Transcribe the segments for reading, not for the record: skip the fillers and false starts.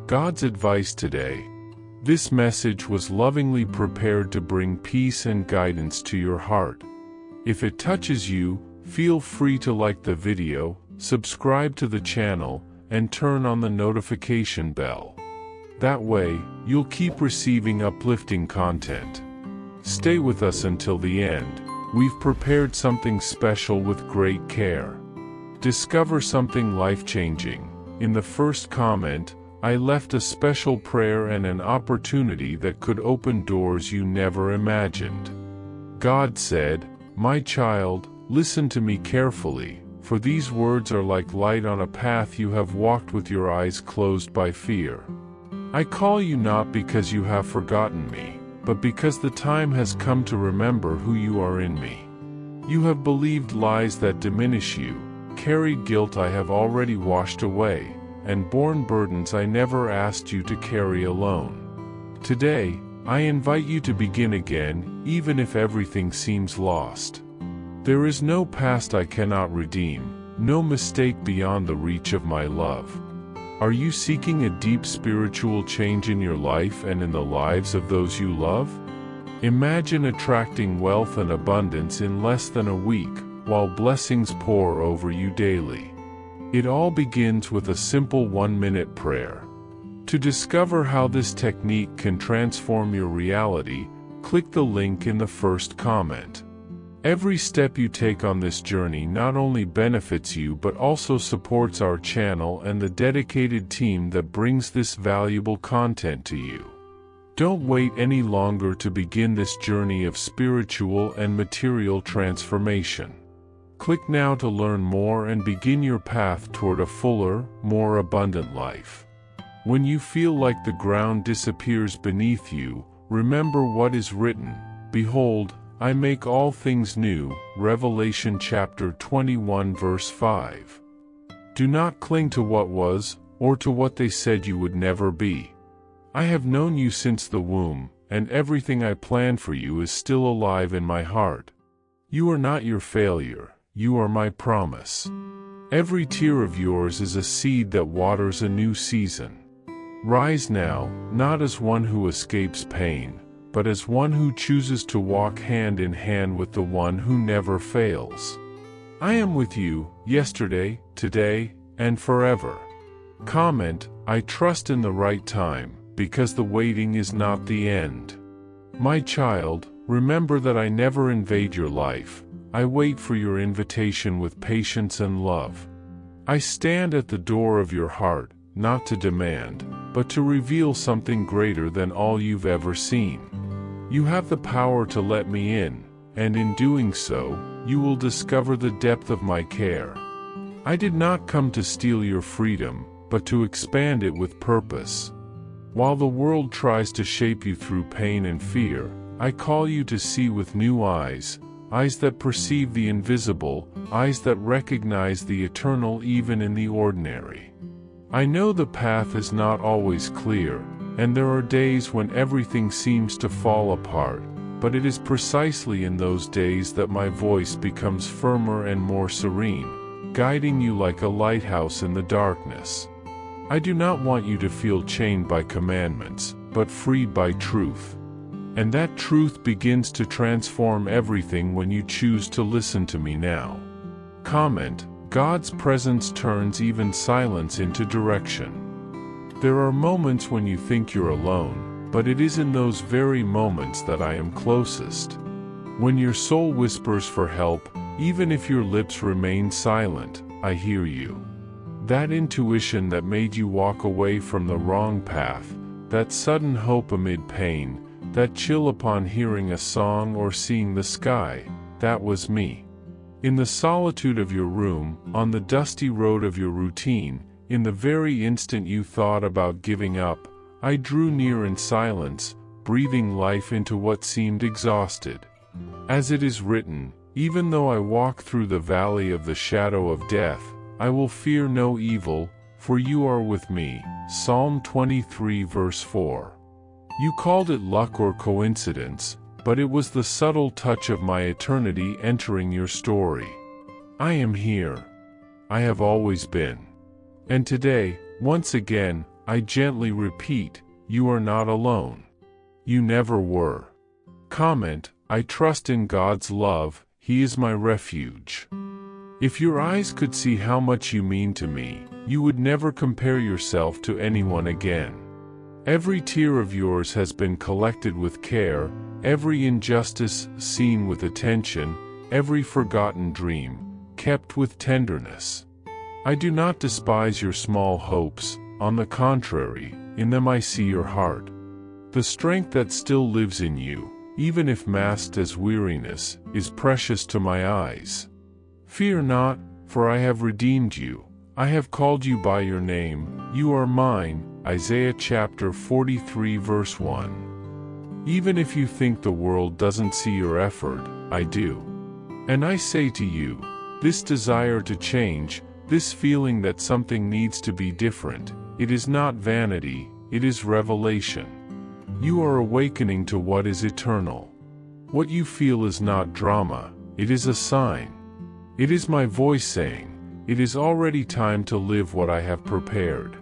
God's advice today. This message was lovingly prepared to bring peace and guidance to your heart. If it touches you, feel free to like the video, subscribe to the channel, and turn on the notification bell. That way, you'll keep receiving uplifting content. Stay with us until the end. We've prepared something special with great care. Discover something life-changing. In the first comment, I left a special prayer and an opportunity that could open doors you never imagined. God said, "My child, listen to me carefully, for these words are like light on a path you have walked with your eyes closed by fear. I call you not because you have forgotten me, but because the time has come to remember who you are in me. You have believed lies that diminish you, carried guilt I have already washed away, and borne burdens I never asked you to carry alone. Today, I invite you to begin again, even if everything seems lost. There is no past I cannot redeem, no mistake beyond the reach of my love. Are you seeking a deep spiritual change in your life and in the lives of those you love? Imagine attracting wealth and abundance in less than a week, while blessings pour over you daily. It all begins with a simple 1-minute prayer. To discover how this technique can transform your reality, click the link in the first comment. Every step you take on this journey not only benefits you but also supports our channel and the dedicated team that brings this valuable content to you. Don't wait any longer to begin this journey of spiritual and material transformation. Click now to learn more and begin your path toward a fuller, more abundant life. When you feel like the ground disappears beneath you, remember what is written, "Behold, I make all things new." Revelation chapter 21 verse 5. Do not cling to what was, or to what they said you would never be. I have known you since the womb, and everything I planned for you is still alive in my heart. You are not your failure. You are my promise. Every tear of yours is a seed that waters a new season. Rise now, not as one who escapes pain, but as one who chooses to walk hand in hand with the one who never fails. I am with you, yesterday, today, and forever. Comment, I trust in the right time, because the waiting is not the end. My child, remember that I never invade your life. I wait for your invitation with patience and love. I stand at the door of your heart, not to demand, but to reveal something greater than all you've ever seen. You have the power to let me in, and in doing so, you will discover the depth of my care. I did not come to steal your freedom, but to expand it with purpose. While the world tries to shape you through pain and fear, I call you to see with new eyes, eyes that perceive the invisible, eyes that recognize the eternal even in the ordinary. I know the path is not always clear, and there are days when everything seems to fall apart, but it is precisely in those days that my voice becomes firmer and more serene, guiding you like a lighthouse in the darkness. I do not want you to feel chained by commandments, but freed by truth. And that truth begins to transform everything when you choose to listen to me now. Comment, God's presence turns even silence into direction. There are moments when you think you're alone, but it is in those very moments that I am closest. When your soul whispers for help, even if your lips remain silent, I hear you. That intuition that made you walk away from the wrong path, that sudden hope amid pain, that chill upon hearing a song or seeing the sky, that was me. In the solitude of your room, on the dusty road of your routine, in the very instant you thought about giving up, I drew near in silence, breathing life into what seemed exhausted. As it is written, even though I walk through the valley of the shadow of death, I will fear no evil, for you are with me. Psalm 23 verse 4. You called it luck or coincidence, but it was the subtle touch of my eternity entering your story. I am here. I have always been. And today, once again, I gently repeat, you are not alone. You never were. Comment, I trust in God's love, He is my refuge. If your eyes could see how much you mean to me, you would never compare yourself to anyone again. Every tear of yours has been collected with care, every injustice seen with attention, every forgotten dream kept with tenderness. I do not despise your small hopes, on the contrary, in them I see your heart. The strength that still lives in you, even if masked as weariness, is precious to my eyes. Fear not, for I have redeemed you. I have called you by your name, you are mine. Isaiah chapter 43 verse 1. Even if you think the world doesn't see your effort, I do. And I say to you, this desire to change, this feeling that something needs to be different, it is not vanity, it is revelation. You are awakening to what is eternal. What you feel is not drama, it is a sign. It is my voice saying, it is already time to live what I have prepared.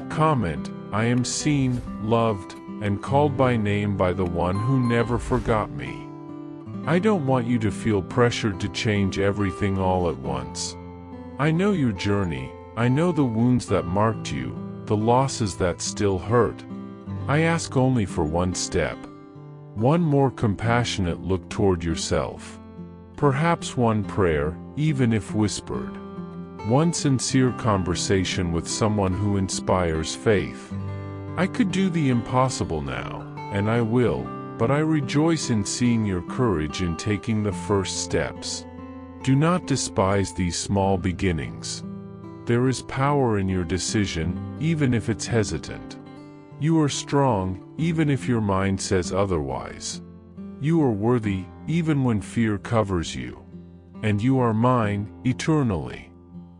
Comment, I am seen, loved, and called by name by the one who never forgot me. I don't want you to feel pressured to change everything all at once. I know your journey, I know the wounds that marked you, the losses that still hurt. I ask only for one step. One more compassionate look toward yourself. Perhaps one prayer, even if whispered. One sincere conversation with someone who inspires faith. I could do the impossible now, and I will, but I rejoice in seeing your courage in taking the first steps. Do not despise these small beginnings. There is power in your decision, even if it's hesitant. You are strong, even if your mind says otherwise. You are worthy, even when fear covers you. And you are mine, eternally.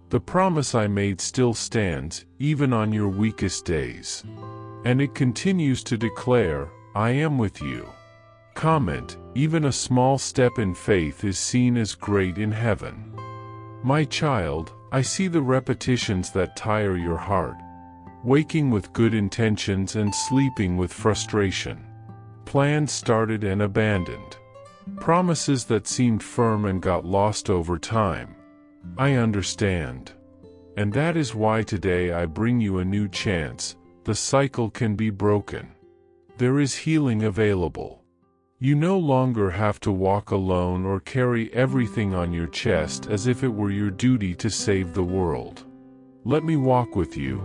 The promise I made still stands, even on your weakest days. And it continues to declare, I am with you. Comment, even a small step in faith is seen as great in heaven. My child, I see the repetitions that tire your heart. Waking with good intentions and sleeping with frustration. Plans started and abandoned. Promises that seemed firm and got lost over time. I understand. And that is why today I bring you a new chance. The cycle can be broken. There is healing available. You no longer have to walk alone or carry everything on your chest as if it were your duty to save the world. Let me walk with you.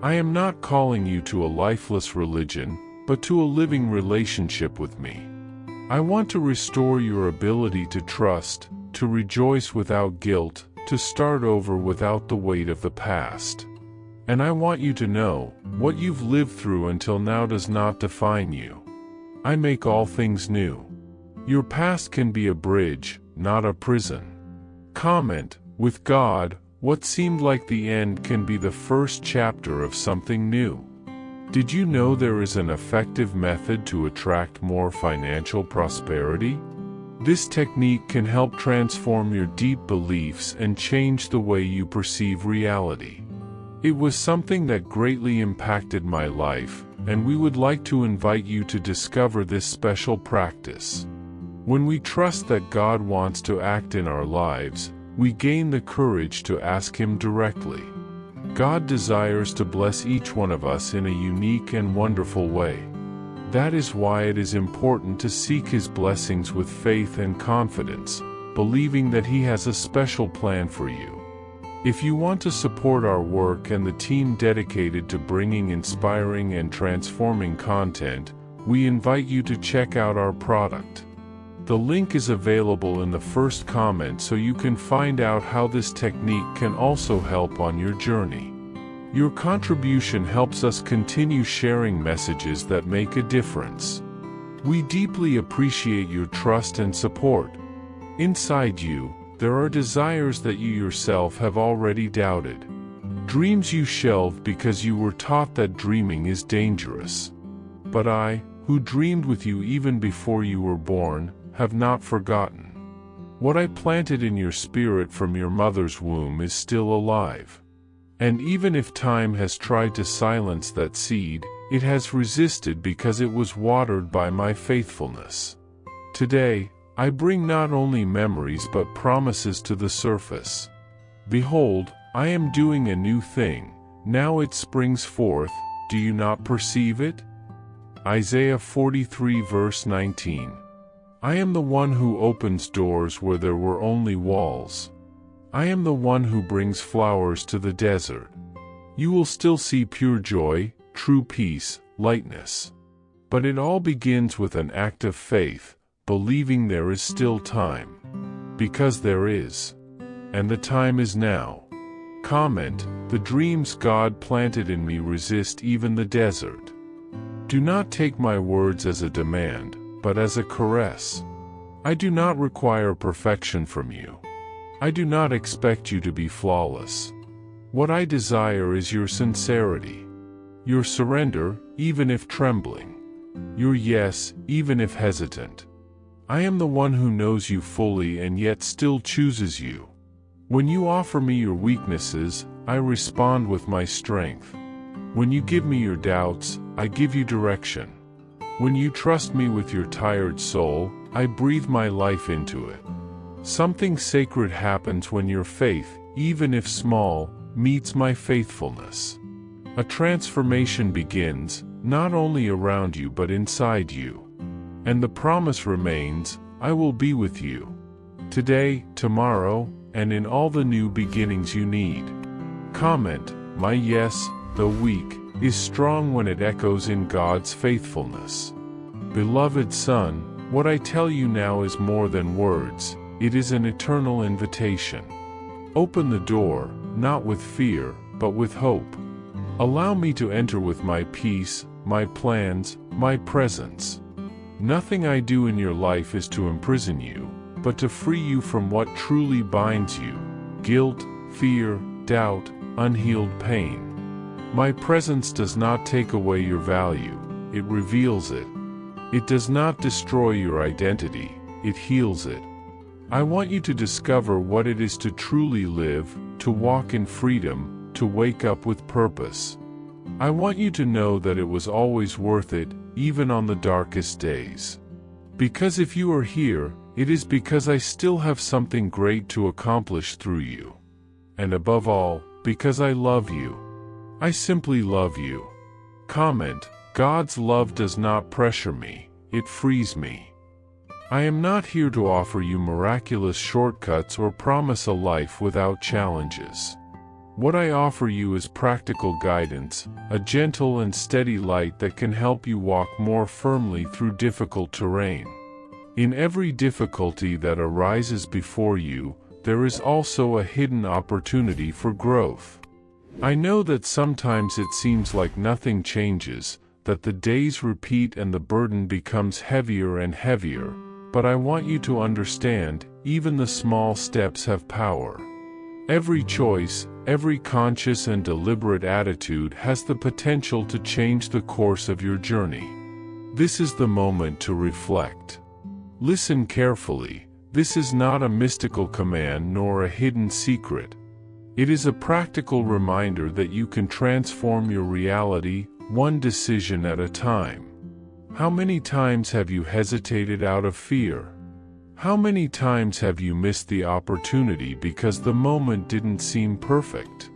I am not calling you to a lifeless religion, but to a living relationship with me. I want to restore your ability to trust, to rejoice without guilt, to start over without the weight of the past. And I want you to know, what you've lived through until now does not define you. I make all things new. Your past can be a bridge, not a prison. Comment, with God, what seemed like the end can be the first chapter of something new. Did you know there is an effective method to attract more financial prosperity? This technique can help transform your deep beliefs and change the way you perceive reality. It was something that greatly impacted my life, and we would like to invite you to discover this special practice. When we trust that God wants to act in our lives, we gain the courage to ask Him directly. God desires to bless each one of us in a unique and wonderful way. That is why it is important to seek His blessings with faith and confidence, believing that He has a special plan for you. If you want to support our work and the team dedicated to bringing inspiring and transforming content, we invite you to check out our product. The link is available in the first comment so you can find out how this technique can also help on your journey. Your contribution helps us continue sharing messages that make a difference. We deeply appreciate your trust and support. Inside you, there are desires that you yourself have already doubted. Dreams you shelved because you were taught that dreaming is dangerous. But I, who dreamed with you even before you were born, have not forgotten. What I planted in your spirit from your mother's womb is still alive. And even if time has tried to silence that seed, it has resisted because it was watered by my faithfulness. Today, I bring not only memories but promises to the surface. Behold, I am doing a new thing, now it springs forth, do you not perceive it? Isaiah 43 verse 19. I am the one who opens doors where there were only walls. I am the one who brings flowers to the desert. You will still see pure joy, true peace, lightness. But it all begins with an act of faith, believing there is still time. Because there is. And the time is now. Comment, the dreams God planted in me resist even the desert. Do not take my words as a demand, but as a caress. I do not require perfection from you. I do not expect you to be flawless. What I desire is your sincerity. Your surrender, even if trembling. Your yes, even if hesitant. I am the one who knows you fully and yet still chooses you. When you offer me your weaknesses, I respond with my strength. When you give me your doubts, I give you direction. When you trust me with your tired soul, I breathe my life into it. Something sacred happens when your faith, even if small, meets my faithfulness. A transformation begins, not only around you but inside you. And the promise remains, I will be with you. Today, tomorrow, and in all the new beginnings you need. Comment, my yes, though weak, is strong when it echoes in God's faithfulness. Beloved son, what I tell you now is more than words, it is an eternal invitation. Open the door, not with fear, but with hope. Allow me to enter with my peace, my plans, my presence. Nothing I do in your life is to imprison you, but to free you from what truly binds you: guilt, fear, doubt, unhealed pain. My presence does not take away your value, it reveals it. It does not destroy your identity, it heals it. I want you to discover what it is to truly live, to walk in freedom, to wake up with purpose. I want you to know that it was always worth it, even on the darkest days. Because if you are here, it is because I still have something great to accomplish through you. And above all, because I love you. I simply love you. Comment, God's love does not pressure me, it frees me. I am not here to offer you miraculous shortcuts or promise a life without challenges. What I offer you is practical guidance, a gentle and steady light that can help you walk more firmly through difficult terrain. In every difficulty that arises before you, there is also a hidden opportunity for growth. I know that sometimes it seems like nothing changes, that the days repeat and the burden becomes heavier and heavier, but I want you to understand, even the small steps have power. Every choice, every conscious and deliberate attitude has the potential to change the course of your journey. This is the moment to reflect. Listen carefully, this is not a mystical command nor a hidden secret. It is a practical reminder that you can transform your reality, one decision at a time. How many times have you hesitated out of fear? How many times have you missed the opportunity because the moment didn't seem perfect?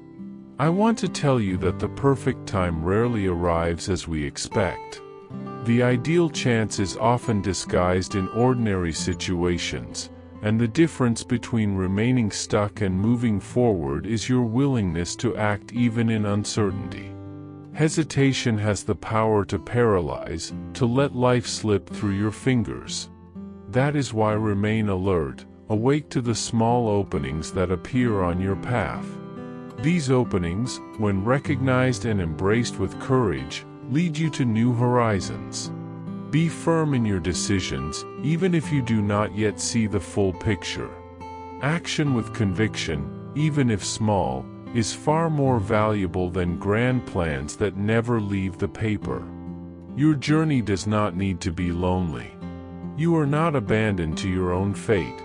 I want to tell you that the perfect time rarely arrives as we expect. The ideal chance is often disguised in ordinary situations, and the difference between remaining stuck and moving forward is your willingness to act even in uncertainty. Hesitation has the power to paralyze, to let life slip through your fingers. That is why remain alert, awake to the small openings that appear on your path. These openings, when recognized and embraced with courage, lead you to new horizons. Be firm in your decisions, even if you do not yet see the full picture. Action with conviction, even if small, is far more valuable than grand plans that never leave the paper. Your journey does not need to be lonely. You are not abandoned to your own fate.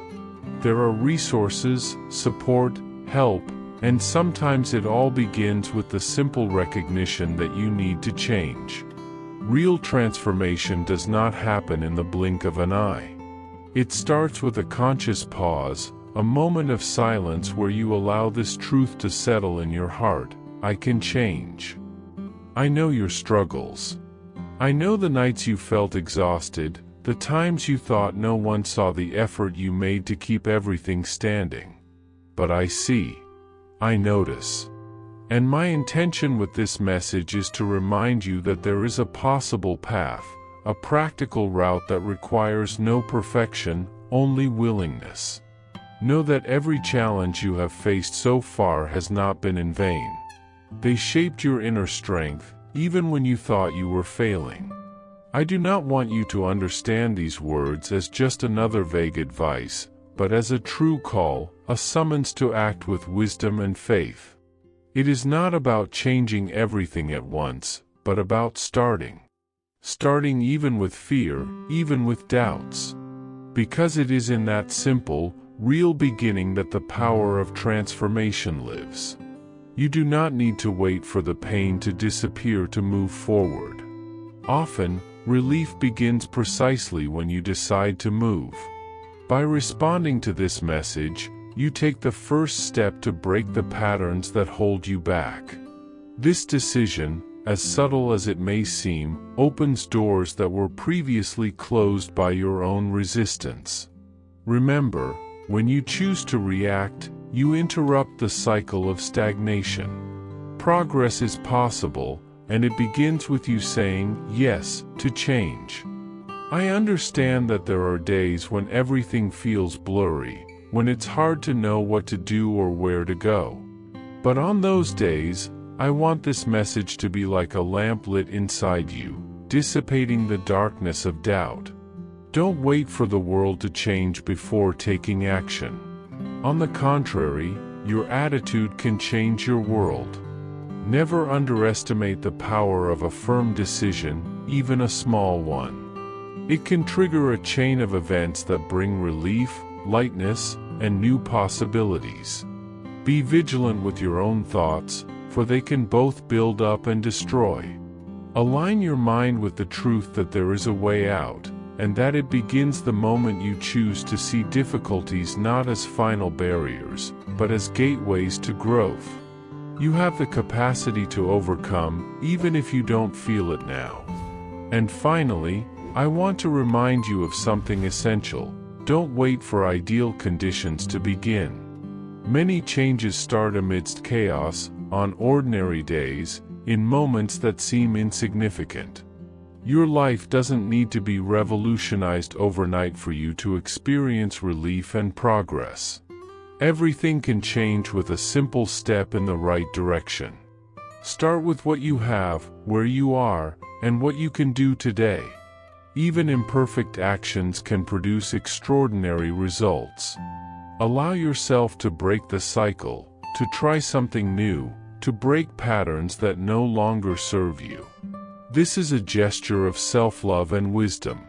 There are resources, support, help, And sometimes it all begins with the simple recognition that you need to change. Real transformation does not happen in the blink of an eye. It starts with a conscious pause, a moment of silence where you allow this truth to settle in your heart. I can change. I know your struggles. I know the nights you felt exhausted, the times you thought no one saw the effort you made to keep everything standing. But I see. I notice. And my intention with this message is to remind you that there is a possible path, a practical route that requires no perfection, only willingness. Know that every challenge you have faced so far has not been in vain. They shaped your inner strength, even when you thought you were failing. I do not want you to understand these words as just another vague advice, but as a true call, a summons to act with wisdom and faith. It is not about changing everything at once, but about starting. Starting even with fear, even with doubts. Because it is in that simple, real beginning that the power of transformation lives. You do not need to wait for the pain to disappear to move forward. Often, relief begins precisely when you decide to move. By responding to this message, you take the first step to break the patterns that hold you back. This decision, as subtle as it may seem, opens doors that were previously closed by your own resistance. Remember, when you choose to react, you interrupt the cycle of stagnation. Progress is possible, and it begins with you saying yes to change. I understand that there are days when everything feels blurry, when it's hard to know what to do or where to go. But on those days, I want this message to be like a lamp lit inside you, dissipating the darkness of doubt. Don't wait for the world to change before taking action. On the contrary, your attitude can change your world. Never underestimate the power of a firm decision, even a small one. It can trigger a chain of events that bring relief, lightness, and new possibilities. Be vigilant with your own thoughts, for they can both build up and destroy. Align your mind with the truth that there is a way out, and that it begins the moment you choose to see difficulties not as final barriers, but as gateways to growth. You have the capacity to overcome, even if you don't feel it now. And finally, I want to remind you of something essential. Don't wait for ideal conditions to begin. Many changes start amidst chaos, on ordinary days, in moments that seem insignificant. Your life doesn't need to be revolutionized overnight for you to experience relief and progress. Everything can change with a simple step in the right direction. Start with what you have, where you are, and what you can do today. Even imperfect actions can produce extraordinary results. Allow yourself to break the cycle, to try something new, to break patterns that no longer serve you. This is a gesture of self-love and wisdom.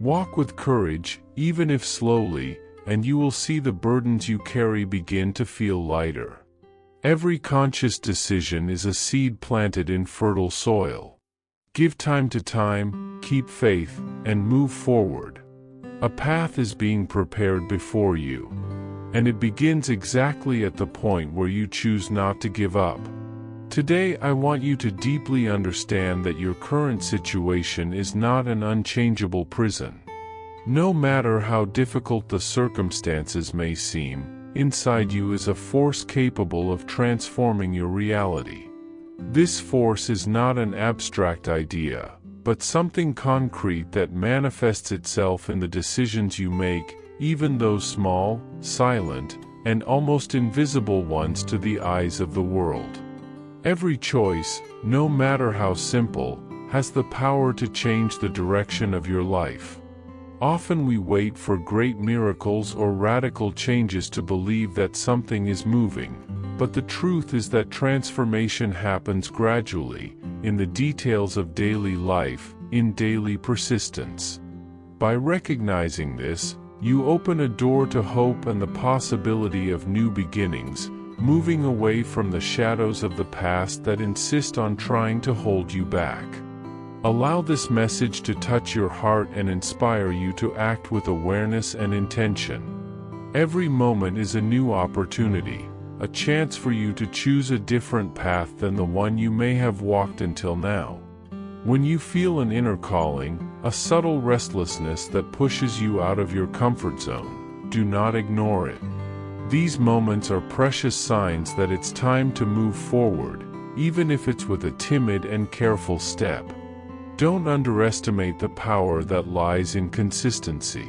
Walk with courage, even if slowly, and you will see the burdens you carry begin to feel lighter. Every conscious decision is a seed planted in fertile soil. Give time to time, keep faith, and move forward. A path is being prepared before you, and it begins exactly at the point where you choose not to give up. Today I want you to deeply understand that your current situation is not an unchangeable prison. No matter how difficult the circumstances may seem, inside you is a force capable of transforming your reality. This force is not an abstract idea, but something concrete that manifests itself in the decisions you make, even those small, silent, and almost invisible ones to the eyes of the world. Every choice, no matter how simple, has the power to change the direction of your life. Often we wait for great miracles or radical changes to believe that something is moving, but the truth is that transformation happens gradually, in the details of daily life, in daily persistence. By recognizing this, you open a door to hope and the possibility of new beginnings, moving away from the shadows of the past that insist on trying to hold you back. Allow this message to touch your heart and inspire you to act with awareness and intention. Every moment is a new opportunity, a chance for you to choose a different path than the one you may have walked until now. When you feel an inner calling, a subtle restlessness that pushes you out of your comfort zone, do not ignore it. These moments are precious signs that it's time to move forward, even if it's with a timid and careful step. Don't underestimate the power that lies in consistency.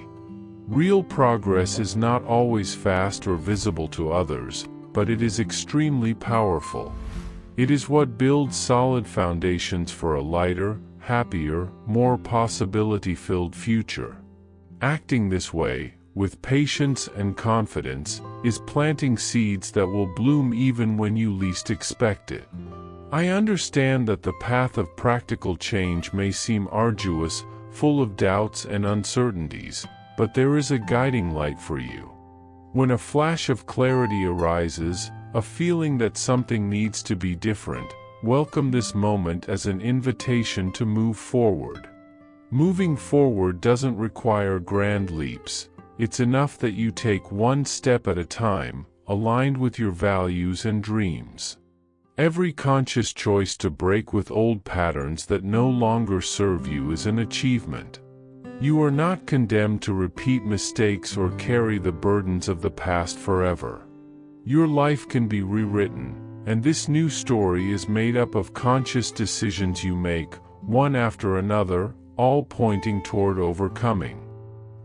Real progress is not always fast or visible to others, but it is extremely powerful. It is what builds solid foundations for a lighter, happier, more possibility-filled future. Acting this way, with patience and confidence, is planting seeds that will bloom even when you least expect it. I understand that the path of practical change may seem arduous, full of doubts and uncertainties, but there is a guiding light for you. When a flash of clarity arises, a feeling that something needs to be different, welcome this moment as an invitation to move forward. Moving forward doesn't require grand leaps. It's enough that you take one step at a time, aligned with your values and dreams. Every conscious choice to break with old patterns that no longer serve you is an achievement. You are not condemned to repeat mistakes or carry the burdens of the past forever. Your life can be rewritten, and this new story is made up of conscious decisions you make, one after another, all pointing toward overcoming.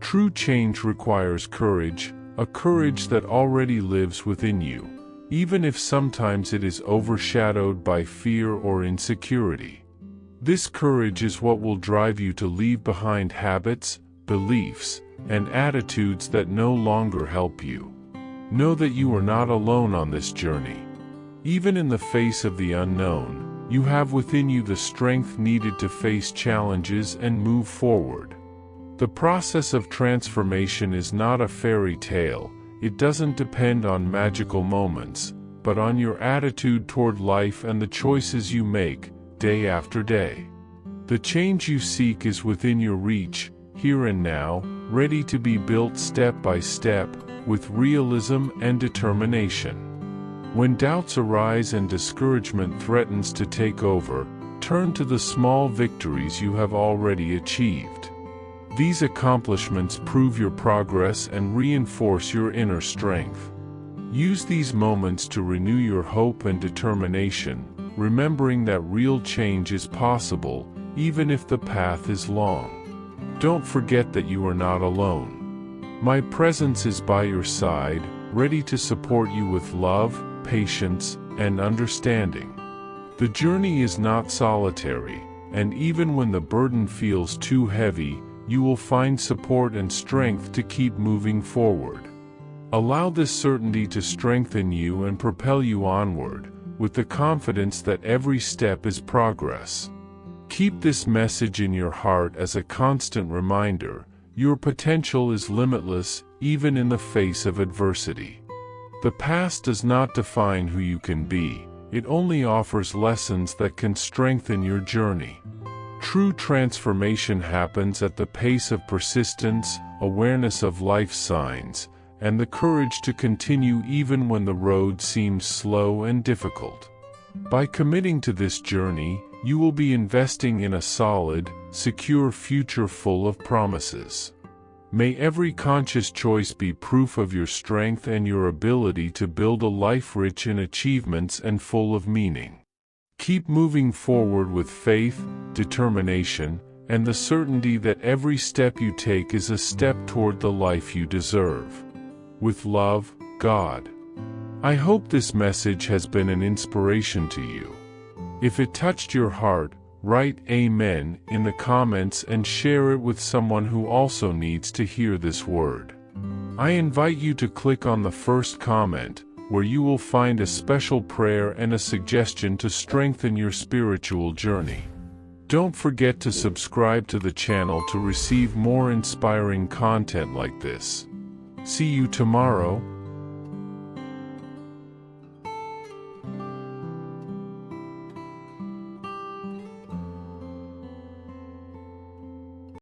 True change requires courage, a courage that already lives within you, even if sometimes it is overshadowed by fear or insecurity. This courage is what will drive you to leave behind habits, beliefs, and attitudes that no longer help you. Know that you are not alone on this journey. Even in the face of the unknown, you have within you the strength needed to face challenges and move forward. The process of transformation is not a fairy tale. It doesn't depend on magical moments, but on your attitude toward life and the choices you make, day after day. The change you seek is within your reach, here and now, ready to be built step by step, with realism and determination. When doubts arise and discouragement threatens to take over, turn to the small victories you have already achieved. These accomplishments prove your progress and reinforce your inner strength. Use these moments to renew your hope and determination, remembering that real change is possible, even if the path is long. Don't forget that you are not alone. My presence is by your side, ready to support you with love, patience, and understanding. The journey is not solitary, and even when the burden feels too heavy, you will find support and strength to keep moving forward. Allow this certainty to strengthen you and propel you onward, with the confidence that every step is progress. Keep this message in your heart as a constant reminder: your potential is limitless, even in the face of adversity. The past does not define who you can be, it only offers lessons that can strengthen your journey. True transformation happens at the pace of persistence, awareness of life's signs, and the courage to continue even when the road seems slow and difficult. By committing to this journey, you will be investing in a solid, secure future full of promises. May every conscious choice be proof of your strength and your ability to build a life rich in achievements and full of meaning. Keep moving forward with faith, determination, and the certainty that every step you take is a step toward the life you deserve. With love, God. I hope this message has been an inspiration to you. If it touched your heart, write Amen in the comments and share it with someone who also needs to hear this word. I invite you to click on the first comment, where you will find a special prayer and a suggestion to strengthen your spiritual journey. Don't forget to subscribe to the channel to receive more inspiring content like this. See you tomorrow.